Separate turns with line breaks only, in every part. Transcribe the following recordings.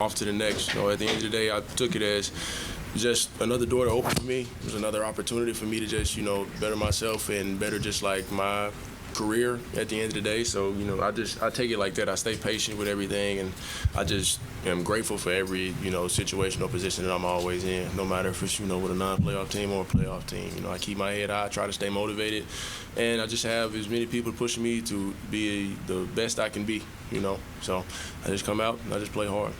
off to the next. At the end of the day, I took it as just another door to open for me. It was another opportunity for me to just, better myself and better just like my career at the end of the day. So, I take it like that. I stay patient with everything, and I just am grateful for every, situational position that I'm always in, no matter if it's, with a non-playoff team or a playoff team. I keep my head high, try to stay motivated, and I just have as many people pushing me to be the best I can be, So I just come out and I just play hard.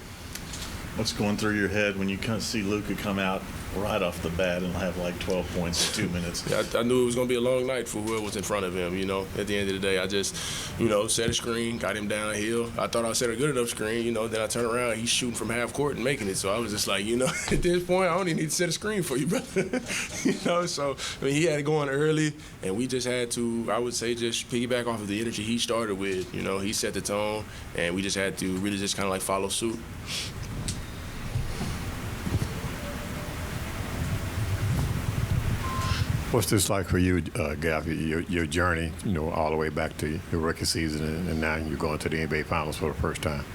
What's going through your head when you see Luka come out right off the bat and have like 12 points in 2 minutes?
Yeah, I knew it was going to be a long night for whoever was in front of him, At the end of the day, I just, set a screen, got him downhill. I thought I set a good enough screen, then I turn around, he's shooting from half court and making it. So I was just like, at this point, I don't even need to set a screen for you, brother. So, he had it going early, and we just had to, I would say, just piggyback off of the energy he started with. He set the tone, and we just had to really just kind of like follow suit.
What's this like for you, Gaff, your journey, all the way back to your rookie season, and now you're going to the NBA Finals for the first time?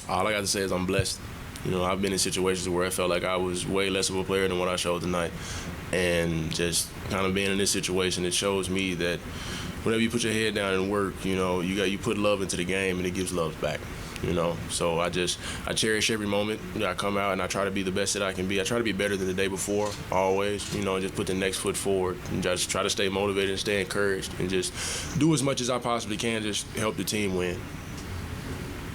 All I got to say is I'm blessed. I've been in situations where I felt like I was way less of a player than what I showed tonight. And just kind of being in this situation, it shows me that whenever you put your head down and work, you put love into the game, and it gives love back. So I cherish every moment. I come out and I try to be the best that I can be. I try to be better than the day before, always, and just put the next foot forward and just try to stay motivated and stay encouraged and just do as much as I possibly can, just help the team win.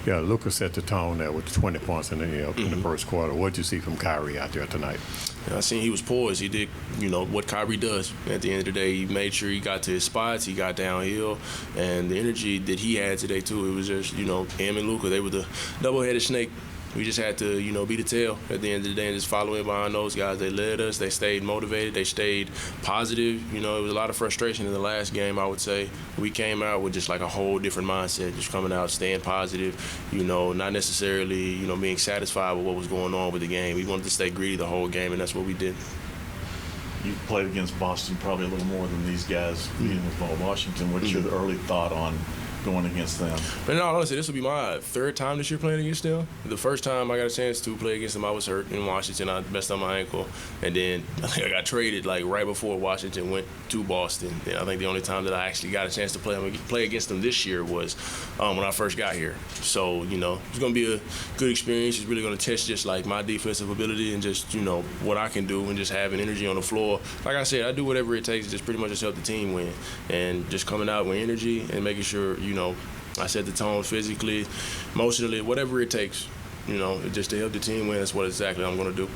Yeah, Luka set the tone there with 20 points in the first quarter. What did you see from Kyrie out there tonight?
I seen he was poised. He did, what Kyrie does. At the end of the day, he made sure he got to his spots. He got downhill, and the energy that he had today too. It was just, him and Luka. They were the double-headed snake. We just had to, be the tail at the end of the day and just follow in behind those guys. They led us. They stayed motivated. They stayed positive. It was a lot of frustration in the last game, I would say. We came out with just like a whole different mindset, just coming out, staying positive, not necessarily, being satisfied with what was going on with the game. We wanted to stay greedy the whole game, and that's what we did.
You played against Boston probably a little more than these guys being with Washington. What's your early thought on going against them?
But in all honesty, this will be my third time this year playing against them. The first time I got a chance to play against them, I was hurt in Washington. I messed up my ankle, and then I think I got traded like right before Washington went to Boston. And I think the only time that I actually got a chance to play against them this year was when I first got here. So it's going to be a good experience. It's really going to test just like my defensive ability and just what I can do and just having energy on the floor. Like I said, I do whatever it takes to just pretty much just help the team win, and just coming out with energy and making sure I set the tone physically, emotionally, whatever it takes, just to help the team win. That's what exactly I'm going to do.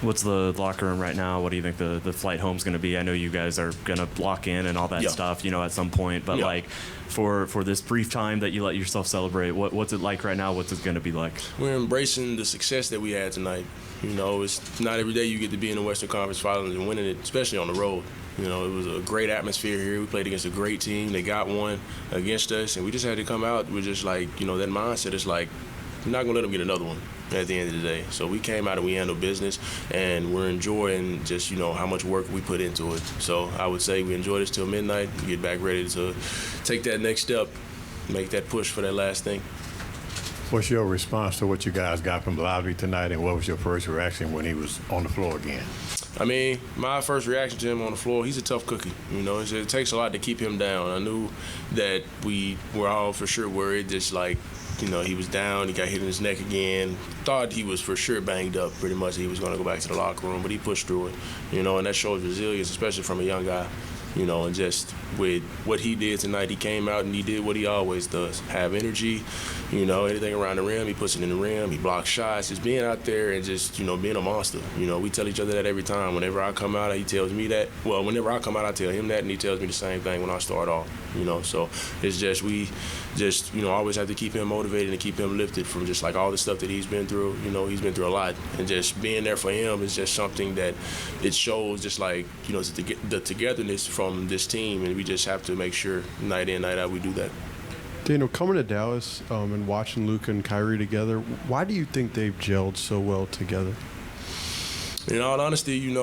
What's the locker room right now? What do you think the flight home's going to be? I know you guys are going to lock in and all that stuff, at some point. But like for this brief time that you let yourself celebrate, what's it like right now? What's it going to be like?
We're embracing the success that we had tonight. It's not every day you get to be in the Western Conference Finals and winning it, especially on the road. It was a great atmosphere here. We played against a great team. They got one against us, and we just had to come out with just like, that mindset. It's like, we're not going to let them get another one at the end of the day. So we came out and we handled business, and we're enjoying just, how much work we put into it. So I would say we enjoy this till midnight, get back ready to take that next step, make that push for that last thing.
What's your response to what you guys got from Lowry tonight, and what was your first reaction when he was on the floor again?
My first reaction to him on the floor, he's a tough cookie. It takes a lot to keep him down. I knew that we were all for sure worried, just like, he was down, he got hit in his neck again. Thought he was for sure banged up pretty much. He was going to go back to the locker room, but he pushed through it, and that shows resilience, especially from a young guy. And just with what he did tonight, he came out and he did what he always does. Have energy, anything around the rim, he puts it in the rim, he blocks shots, just being out there and just, being a monster. We tell each other that every time. Whenever I come out, he tells me that. Well, whenever I come out, I tell him that, and he tells me the same thing when I start off, So it's just, we just, always have to keep him motivated and keep him lifted from just like all the stuff that he's been through. He's been through a lot. And just being there for him is just something that it shows just like, the togetherness from this team, and we just have to make sure night in, night out we do that.
Daniel, coming to Dallas and watching Luka and Kyrie together, why do you think they've gelled so well together?
In all honesty,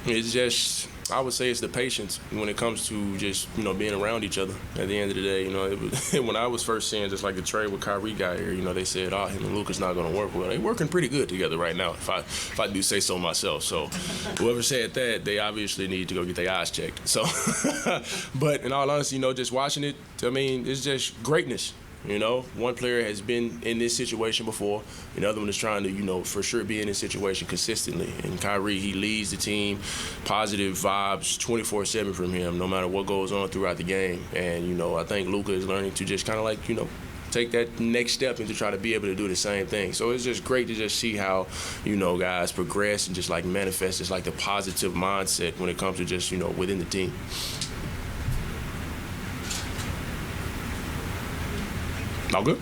it's just I would say it's the patience when it comes to just, being around each other. At the end of the day, it was, when I was first seeing just like the trade with Kyrie got here, they said, him and Luka's not going to work well. They're working pretty good together right now, if I do say so myself. So whoever said that, they obviously need to go get their eyes checked. So, but in all honesty, just watching it, it's just greatness. One player has been in this situation before. Another one is trying to, for sure be in this situation consistently. And Kyrie, he leads the team, positive vibes 24/7 from him, no matter what goes on throughout the game. And, I think Luka is learning to just kind of take that next step and to try to be able to do the same thing. So it's just great to just see how, guys progress and just manifest just the positive mindset when it comes to just, within the team. All good?